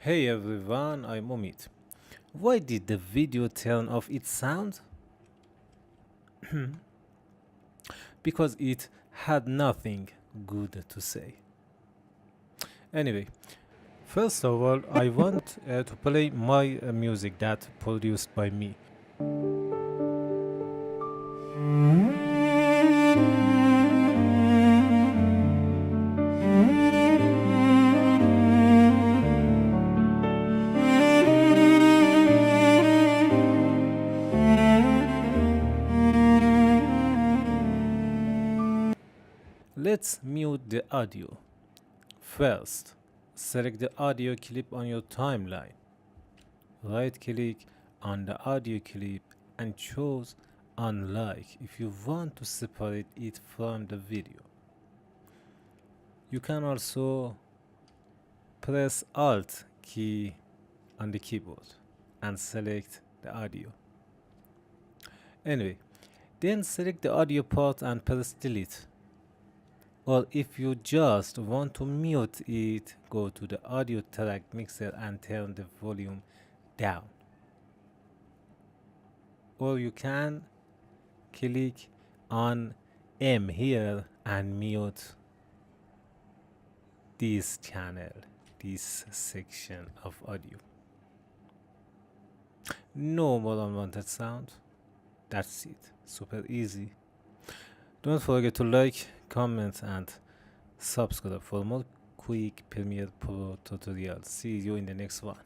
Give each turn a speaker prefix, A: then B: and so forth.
A: Hey everyone, I'm Omid. Why did the video turn off its sound? Because it had nothing good to say. Anyway, first of all, I want to play my music that produced by me. Let's mute the audio. First, select the audio clip on your timeline. Right click on the audio clip and choose unlike if you want to separate it from the video. You can also press Alt key on the keyboard and select the audio. Anyway, then select the audio part and press delete. Or if you just want to mute it, go to the audio track mixer and turn the volume down. Or you can click on M here and mute this channel, this section of audio. No more unwanted sound. That's it. Super easy. Don't forget to like, comment, and subscribe for more quick Premiere Pro tutorials. See you in the next one.